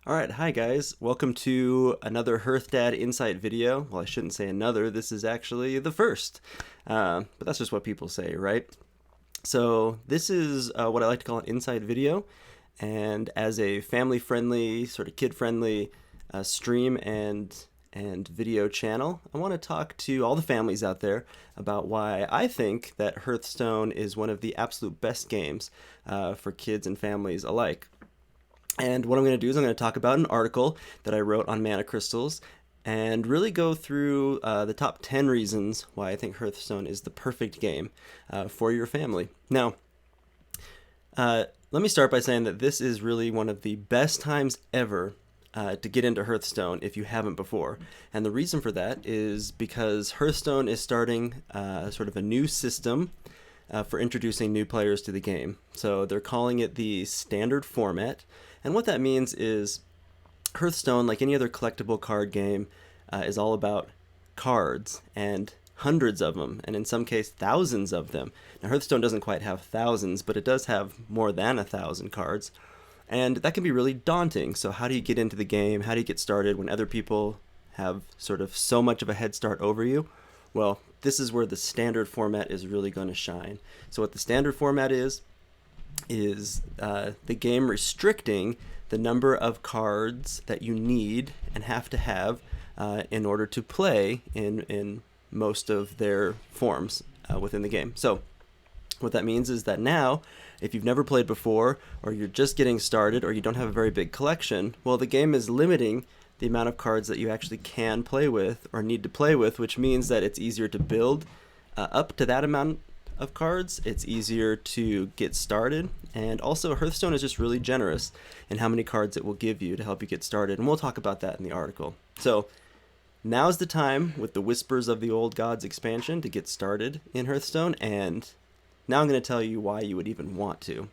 All right, hi guys. Welcome to another Hearthdad Insight video. Well, I shouldn't say another. This is actually the first, but that's just what people say, right? So this is what I like to call an insight video, and as a family-friendly, sort of kid-friendly stream and video channel, I want to talk to all the families out there about why I think that Hearthstone is one of the absolute best games for kids and families alike. And what I'm going to do is I'm going to talk about an article that I wrote on mana crystals and really go through the top 10 reasons why I think Hearthstone is the perfect game for your family. Now, let me start by saying that this is really one of the best times ever to get into Hearthstone if you haven't before. And the reason for that is because Hearthstone is starting sort of a new system for introducing new players to the game. So they're calling it the standard format. And what that means is Hearthstone, like any other collectible card game, is all about cards and hundreds of them, and in some case thousands of them. Now Hearthstone doesn't quite have thousands, but it does have more than 1,000 cards, and that can be really daunting. So how do you get into the game? How do you get started when other people have sort of so much of a head start over you? Well, this is where the standard format is really going to shine. So what the standard format is the game restricting the number of cards that you need and have to have in order to play in most of their forms within the game. So what that means is that now, if you've never played before, or you're just getting started, or you don't have a very big collection, well, the game is limiting the amount of cards that you actually can play with or need to play with, which means that it's easier to build up to that amount of cards. It's easier to get started, and also Hearthstone is just really generous in how many cards it will give you to help you get started, and we'll talk about that in the article. So now's the time with the Whispers of the Old Gods expansion to get started in Hearthstone, and now I'm going to tell you why you would even want to.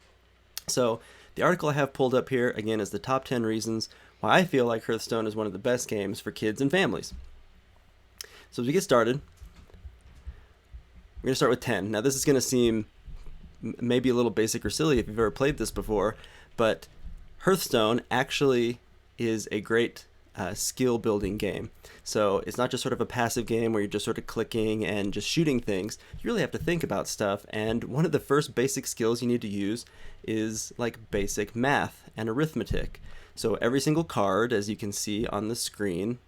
So the article I have pulled up here again is the top 10 reasons why I feel like Hearthstone is one of the best games for kids and families. So as we get started, we're going to start with 10. Now this is going to seem maybe a little basic or silly if you've ever played this before, but Hearthstone actually is a great skill building game. So it's not just sort of a passive game where you're just sort of clicking and just shooting things. You really have to think about stuff, and one of the first basic skills you need to use is like basic math and arithmetic. So every single card, as you can see on the screen,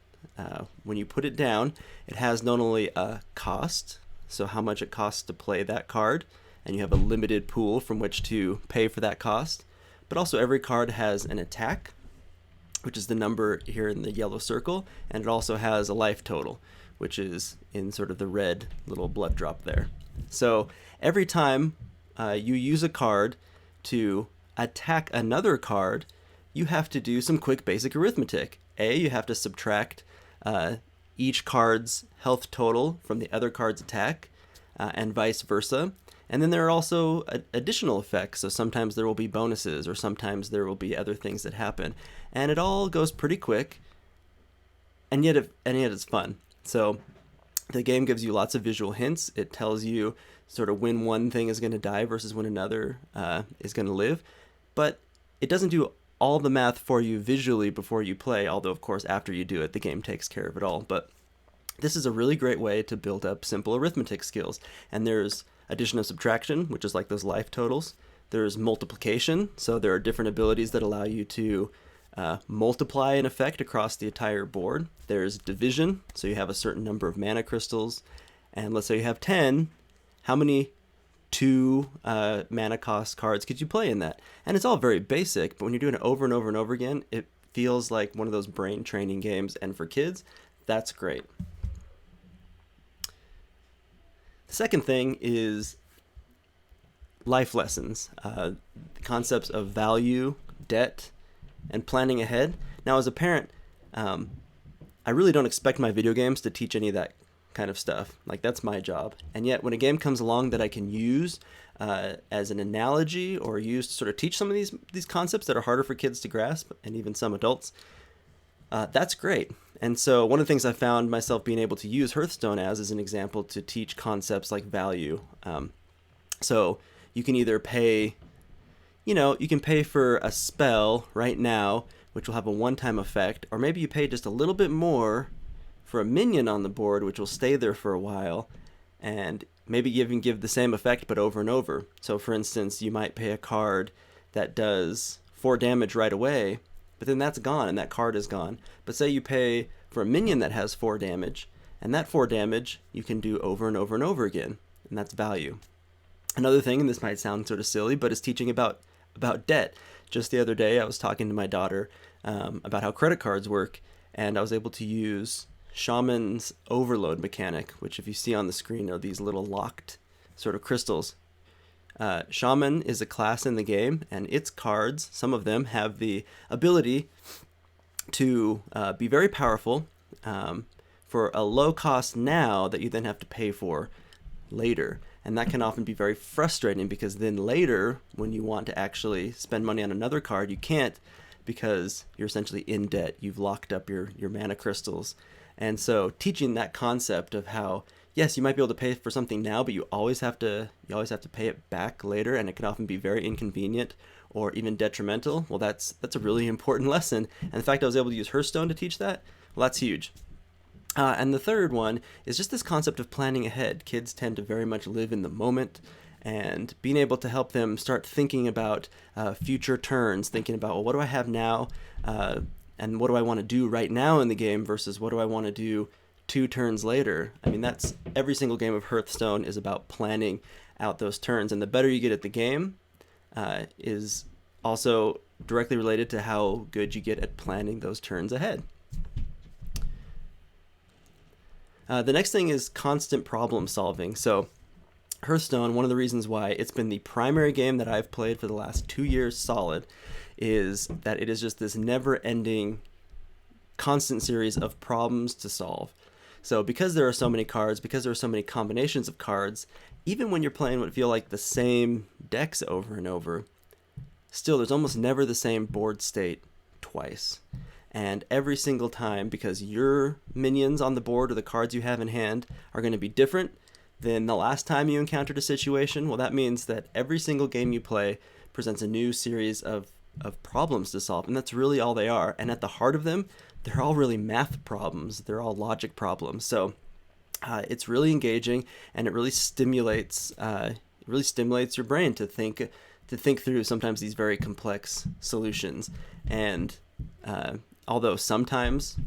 when you put it down, it has not only a cost, so how much it costs to play that card, and you have a limited pool from which to pay for that cost, but also every card has an attack, which is the number here in the yellow circle, and it also has a life total, which is in sort of the red little blood drop there. So every time you use a card to attack another card, you have to do some quick basic arithmetic. You have to subtract each card's health total from the other card's attack, and vice versa. And then there are also additional effects. So sometimes there will be bonuses, or sometimes there will be other things that happen. And it all goes pretty quick, and yet it's fun. So the game gives you lots of visual hints. It tells you sort of when one thing is going to die versus when another is going to live. But it doesn't do all the math for you visually before you play, although of course after you do it, the game takes care of it all. But this is a really great way to build up simple arithmetic skills. And there's addition and subtraction, which is like those life totals. There's multiplication, so there are different abilities that allow you to multiply an effect across the entire board. There's division, so you have a certain number of mana crystals, and let's say you have 10, how many 2 mana cost cards could you play in that? And it's all very basic, but when you're doing it over and over and over again, it feels like one of those brain training games, and for kids, that's great. The second thing is life lessons, the concepts of value, debt, and planning ahead. Now, as a parent, I really don't expect my video games to teach any of that kind of stuff. Like, that's my job. And yet, when a game comes along that I can use as an analogy or use to sort of teach some of these concepts that are harder for kids to grasp, and even some adults, that's great. And so one of the things I found myself being able to use Hearthstone as is an example to teach concepts like value. So you can either pay, you can pay for a spell right now which will have a one-time effect, or maybe you pay just a little bit more for a minion on the board, which will stay there for a while, and maybe even give the same effect but over and over. So for instance, you might pay a card that does 4 damage right away, but then that's gone and that card is gone. But say you pay for a minion that has 4 damage, and that 4 damage you can do over and over and over again, and that's value. Another thing, and this might sound sort of silly, but is teaching about debt. Just the other day, I was talking to my daughter about how credit cards work, and I was able to use Shaman's overload mechanic, which if you see on the screen are these little locked sort of crystals. Shaman is a class in the game, and its cards, some of them, have the ability to be very powerful for a low cost now that you then have to pay for later. And that can often be very frustrating because then later, when you want to actually spend money on another card, you can't because you're essentially in debt. You've locked up your mana crystals. And so teaching that concept of how, yes, you might be able to pay for something now, but you always have to pay it back later, and it can often be very inconvenient or even detrimental. Well, that's a really important lesson. And the fact I was able to use Hearthstone to teach that, well, that's huge. And the third one is just this concept of planning ahead. Kids tend to very much live in the moment, and being able to help them start thinking about future turns, thinking about, well, what do I have now, and what do I want to do right now in the game versus what do I want to do 2 turns later. I mean, that's every single game of Hearthstone is about planning out those turns, and the better you get at the game is also directly related to how good you get at planning those turns ahead. The next thing is constant problem solving. So Hearthstone, one of the reasons why it's been the primary game that I've played for the last 2 years solid, is that it is just this never-ending constant series of problems to solve. So because there are so many cards, because there are so many combinations of cards, even when you're playing what feel like the same decks over and over, still there's almost never the same board state twice. And every single time, because your minions on the board or the cards you have in hand are going to be different than the last time you encountered a situation, well, that means that every single game you play presents a new series of problems to solve, and that's really all they are. And at the heart of them, they're all really math problems. They're all logic problems. So it's really engaging, and it really stimulates your brain to think through sometimes these very complex solutions. And although sometimes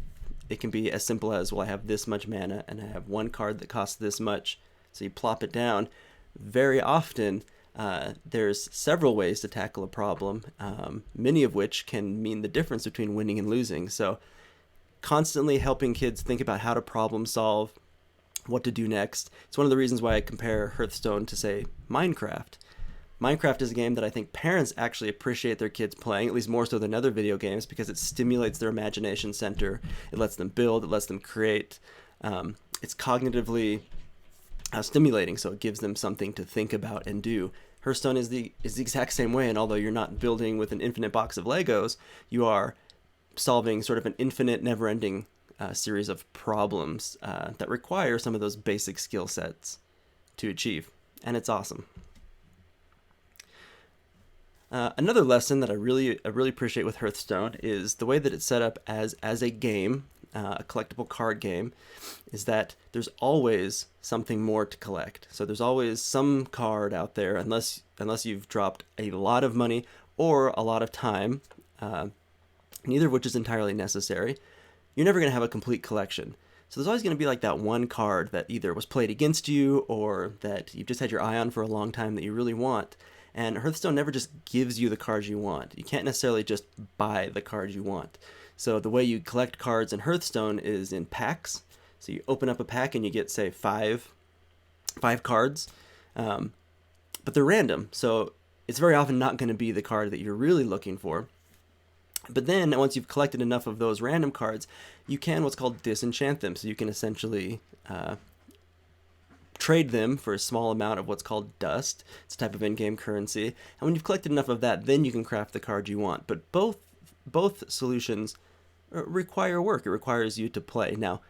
it can be as simple as, well, I have this much mana and I have one card that costs this much, so you plop it down. Very often there's several ways to tackle a problem, many of which can mean the difference between winning and losing. So constantly helping kids think about how to problem solve, what to do next. It's one of the reasons why I compare Hearthstone to, say, Minecraft. Minecraft is a game that I think parents actually appreciate their kids playing, at least more so than other video games, because it stimulates their imagination center. It lets them build, it lets them create. It's cognitively stimulating, so it gives them something to think about and do. Hearthstone is the exact same way, and although you're not building with an infinite box of Legos, you are solving sort of an infinite, never-ending series of problems that require some of those basic skill sets to achieve, and it's awesome. Another lesson that I really appreciate with Hearthstone is the way that it's set up as a game, a collectible card game, is that there's always something more to collect. So there's always some card out there, unless you've dropped a lot of money or a lot of time, neither of which is entirely necessary. You're never going to have a complete collection. So there's always going to be like that one card that either was played against you or that you've just had your eye on for a long time that you really want. And Hearthstone never just gives you the cards you want. You can't necessarily just buy the cards you want. So the way you collect cards in Hearthstone is in packs. So you open up a pack and you get, say, five cards, but they're random. So it's very often not going to be the card that you're really looking for. But then once you've collected enough of those random cards, you can what's called disenchant them. So you can essentially trade them for a small amount of what's called dust. It's a type of in-game currency. And when you've collected enough of that, then you can craft the card you want. But both solutions require work. It requires you to play. Now,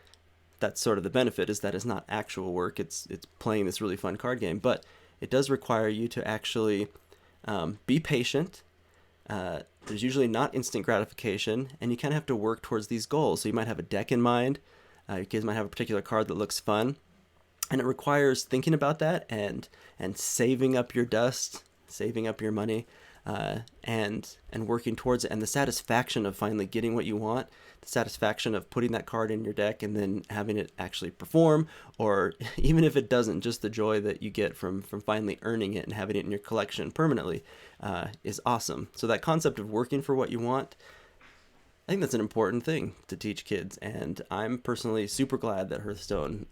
that's sort of the benefit, is that it's not actual work. It's playing this really fun card game. But it does require you to actually be patient, there's usually not instant gratification, and you kind of have to work towards these goals. So you might have a deck in mind. Your kids might have a particular card that looks fun, and it requires thinking about that and saving up your dust, saving up your money, and working towards it, and the satisfaction of finally getting what you want, the satisfaction of putting that card in your deck and then having it actually perform, or even if it doesn't, just the joy that you get from finally earning it and having it in your collection permanently is awesome. So that concept of working for what you want, I think that's an important thing to teach kids, and I'm personally super glad that Hearthstone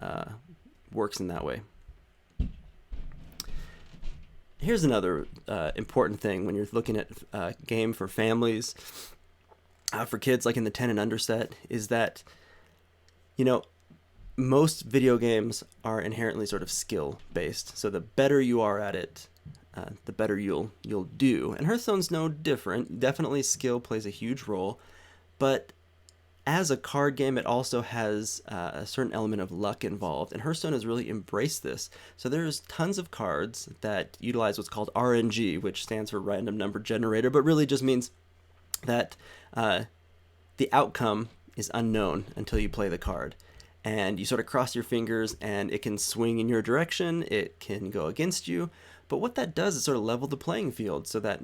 works in that way. Here's another important thing when you're looking at a game for families, for kids like in the 10 and under set, is that, you know, most video games are inherently sort of skill based. So the better you are at it, the better you'll do. And Hearthstone's no different. Definitely skill plays a huge role, but as a card game, it also has a certain element of luck involved, and Hearthstone has really embraced this. So there's tons of cards that utilize what's called RNG, which stands for random number generator, but really just means that the outcome is unknown until you play the card. And you sort of cross your fingers, and it can swing in your direction, it can go against you, but what that does is sort of level the playing field so that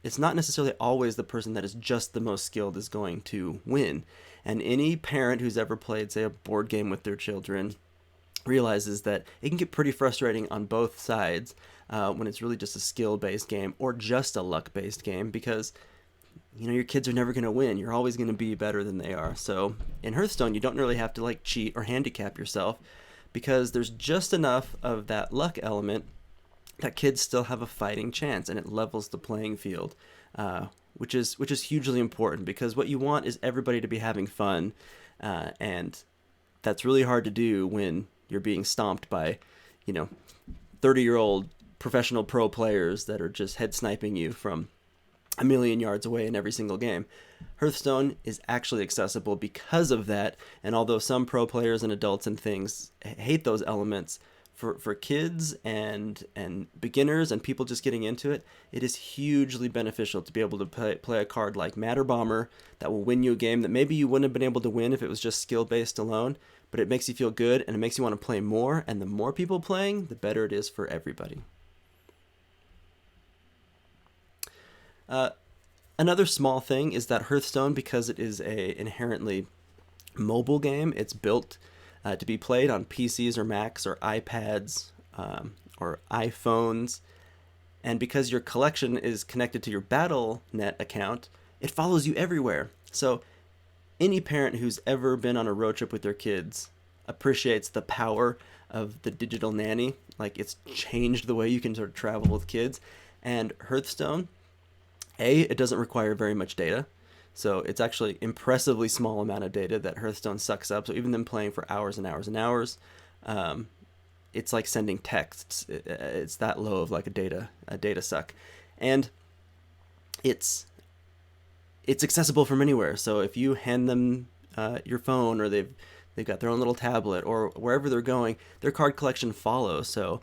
it's not necessarily always the person that is just the most skilled is going to win. And any parent who's ever played, say, a board game with their children realizes that it can get pretty frustrating on both sides when it's really just a skill-based game or just a luck-based game, because your kids are never going to win. You're always going to be better than they are. So in Hearthstone, you don't really have to cheat or handicap yourself, because there's just enough of that luck element that kids still have a fighting chance, and it levels the playing field, which is hugely important, because what you want is everybody to be having fun, and that's really hard to do when you're being stomped by 30-year-old professional pro players that are just head sniping you from a million yards away in every single game. Hearthstone is actually accessible because of that, and although some pro players and adults and things hate those elements, for kids and beginners and people just getting into it, it is hugely beneficial to be able to play a card like Matter Bomber that will win you a game that maybe you wouldn't have been able to win if it was just skill-based alone, but it makes you feel good and it makes you want to play more, and the more people playing, the better it is for everybody. Another small thing is that Hearthstone, because it is a inherently mobile game, it's built to be played on PCs or Macs or iPads or iPhones. And because your collection is connected to your Battle.net account, it follows you everywhere. So any parent who's ever been on a road trip with their kids appreciates the power of the digital nanny. It's changed the way you can sort of travel with kids. And Hearthstone, it doesn't require very much data. So it's actually impressively small amount of data that Hearthstone sucks up. So even them playing for hours and hours and hours, it's like sending texts. It's that low of a data suck, and it's accessible from anywhere. So if you hand them your phone, or they've got their own little tablet, or wherever they're going, their card collection follows. So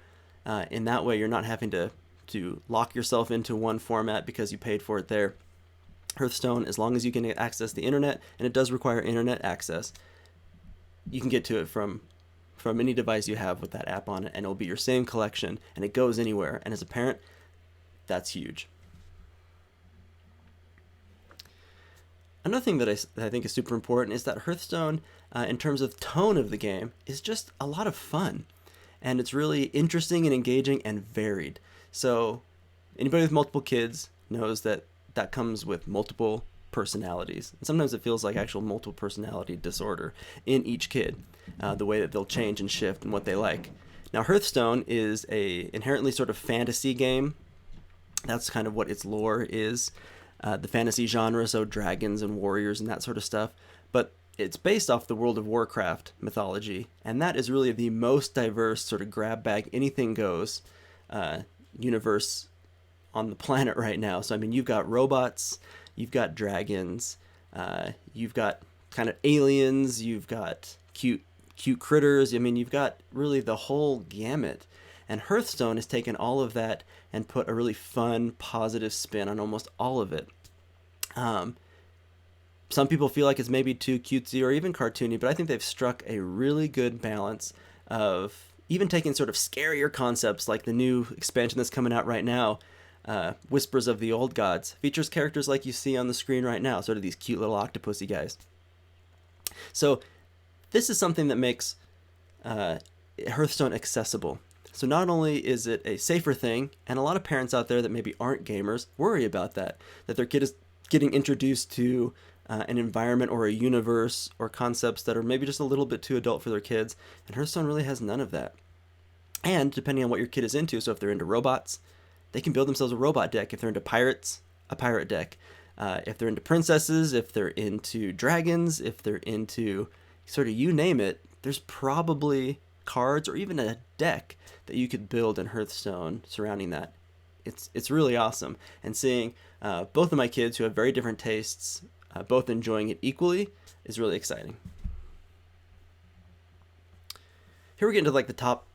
in that way, you're not having to lock yourself into one format because you paid for it there. Hearthstone, as long as you can access the internet, and it does require internet access, you can get to it from any device you have with that app on it, and it'll be your same collection, and it goes anywhere. And as a parent, that's huge. Another thing that I think is super important is that Hearthstone, in terms of tone of the game, is just a lot of fun, and it's really interesting and engaging and varied. So anybody with multiple kids knows that comes with multiple personalities. And sometimes it feels like actual multiple personality disorder in each kid, the way that they'll change and shift and what they like. Now, Hearthstone is a inherently sort of fantasy game. That's kind of what its lore is, the fantasy genre, so dragons and warriors and that sort of stuff. But it's based off the World of Warcraft mythology, and that is really the most diverse sort of grab bag, anything goes universe on the planet right now. So you've got robots, you've got dragons, you've got kind of aliens, you've got cute critters. You've got really the whole gamut. And Hearthstone has taken all of that and put a really fun, positive spin on almost all of it. Some people feel like it's maybe too cutesy or even cartoony, but I think they've struck a really good balance of even taking sort of scarier concepts like the new expansion that's coming out right now, Whispers of the Old Gods, features characters like you see on the screen right now, sort of these cute little octopusy guys. So this is something that makes Hearthstone accessible. So not only is it a safer thing, and a lot of parents out there that maybe aren't gamers worry about that their kid is getting introduced to an environment or a universe or concepts that are maybe just a little bit too adult for their kids, and Hearthstone really has none of that. And depending on what your kid is into, so if they're into robots, they can build themselves a robot deck. If they're into pirates, a pirate deck. If they're into princesses, if they're into dragons, if they're into sort of you name it, there's probably cards or even a deck that you could build in Hearthstone surrounding that. It's really awesome. And seeing both of my kids who have very different tastes, both enjoying it equally, is really exciting. Here we get into like the top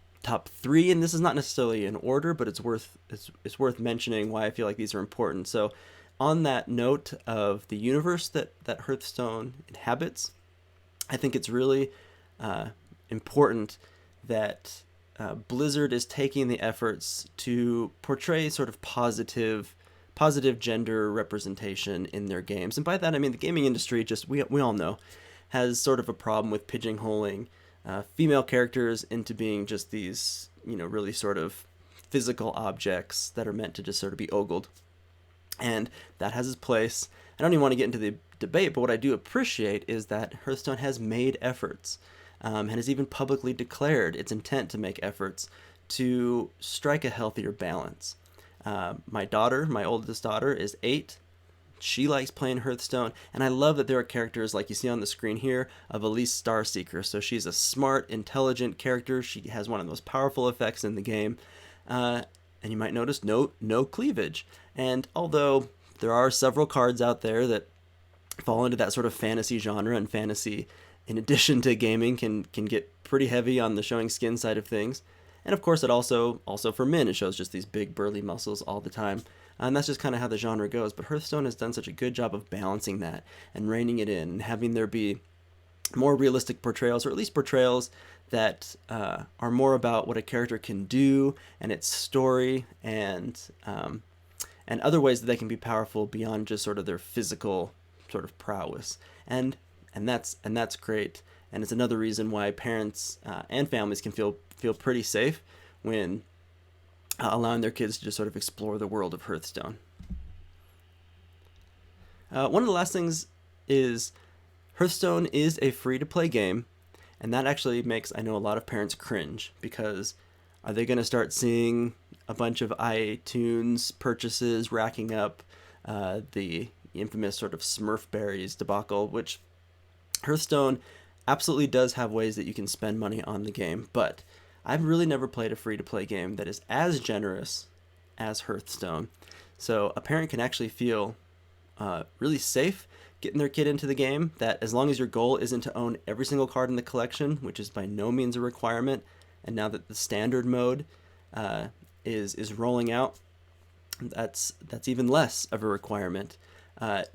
3, and this is not necessarily in order, but it's worth mentioning why I feel like these are important. So on that note of the universe that Hearthstone inhabits, I think it's really important that Blizzard is taking the efforts to portray sort of positive gender representation in their games. And by that I mean the gaming industry, just we all know, has sort of a problem with pigeonholing female characters into being just these, really sort of physical objects that are meant to just sort of be ogled. And that has its place. I don't even want to get into the debate, but what I do appreciate is that Hearthstone has made efforts and has even publicly declared its intent to make efforts to strike a healthier balance. My oldest daughter, is 8. She likes playing Hearthstone, and I love that there are characters like you see on the screen here of Elise Starseeker. So she's a smart, intelligent character. She has one of the most powerful effects in the game. And you might notice no cleavage. And although there are several cards out there that fall into that sort of fantasy genre, and fantasy, in addition to gaming, can get pretty heavy on the showing skin side of things. And of course, it also for men, it shows just these big burly muscles all the time. And that's just kind of how the genre goes. But Hearthstone has done such a good job of balancing that and reining it in, and having there be more realistic portrayals, or at least portrayals that are more about what a character can do and its story, and other ways that they can be powerful beyond just sort of their physical sort of prowess. And that's great. And it's another reason why parents and families can feel pretty safe when allowing their kids to just sort of explore the world of Hearthstone. One of the last things is Hearthstone is a free-to-play game, and that actually makes, I know, a lot of parents cringe, because are they going to start seeing a bunch of iTunes purchases racking up the infamous sort of Smurfberries debacle, which Hearthstone absolutely does have ways that you can spend money on the game, but I've really never played a free-to-play game that is as generous as Hearthstone. So a parent can actually feel really safe getting their kid into the game, that as long as your goal isn't to own every single card in the collection, which is by no means a requirement, and now that the standard mode is rolling out, that's even less of a requirement.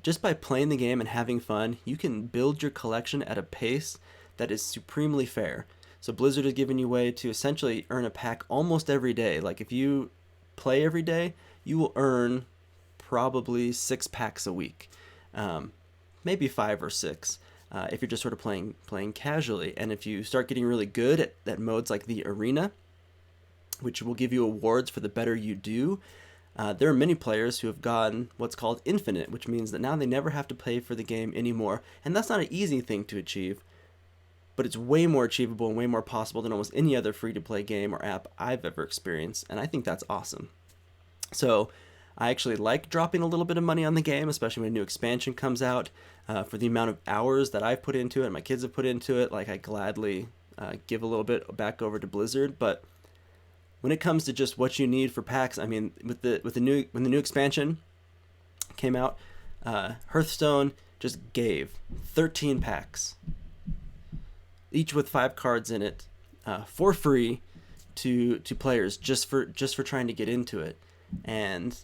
Just by playing the game and having fun, you can build your collection at a pace that is supremely fair. So Blizzard has given you a way to essentially earn a pack almost every day. Like if you play every day, you will earn probably 6 packs a week, maybe 5 or 6 if you're just sort of playing casually. And if you start getting really good at modes like the Arena, which will give you awards for the better you do, there are many players who have gotten what's called Infinite, which means that now they never have to pay for the game anymore. And that's not an easy thing to achieve, but it's way more achievable and way more possible than almost any other free-to-play game or app I've ever experienced, and I think that's awesome. So I actually like dropping a little bit of money on the game, especially when a new expansion comes out. For the amount of hours that I've put into it, and my kids have put into it, like I gladly give a little bit back over to Blizzard. But when it comes to just what you need for packs, I mean, when the new expansion came out, Hearthstone just gave 13 packs, each with 5 cards in it, for free to players just for trying to get into it. And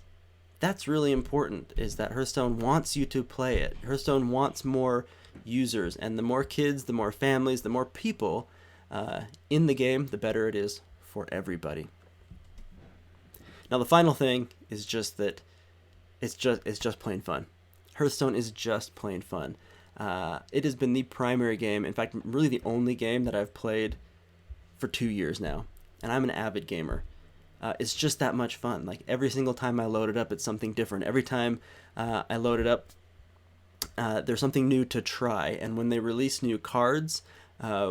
that's really important, is that Hearthstone wants you to play it. Hearthstone wants more users, and the more kids, the more families, the more people in the game, the better it is for everybody. Now the final thing is just that it's just plain fun. Hearthstone is just plain fun. It has been the primary game, in fact, really the only game that I've played for 2 years now, and I'm an avid gamer. It's just that much fun. Like every single time I load it up, it's something different. Every time I load it up, there's something new to try. And when they release new cards,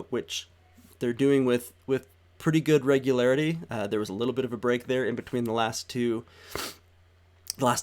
which they're doing with pretty good regularity, there was a little bit of a break there in between the last two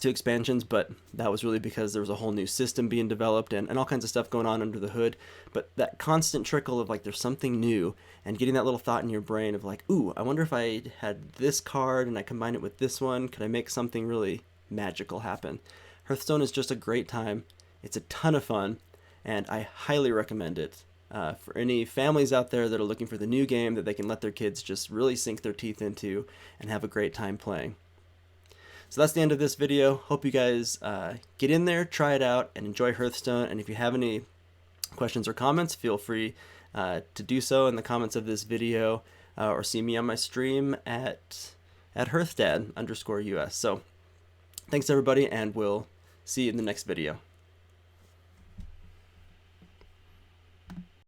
expansions, but that was really because there was a whole new system being developed and all kinds of stuff going on under the hood. But that constant trickle of like there's something new, and getting that little thought in your brain of like, ooh, I wonder if I had this card and I combine it with this one, could I make something really magical happen? Hearthstone is just a great time. It's a ton of fun, and I highly recommend it for any families out there that are looking for the new game that they can let their kids just really sink their teeth into and have a great time playing. So that's the end of this video. Hope you guys get in there, try it out, and enjoy Hearthstone. And if you have any questions or comments, feel free to do so in the comments of this video, or see me on my stream at Hearthdad_US. So thanks everybody, and we'll see you in the next video.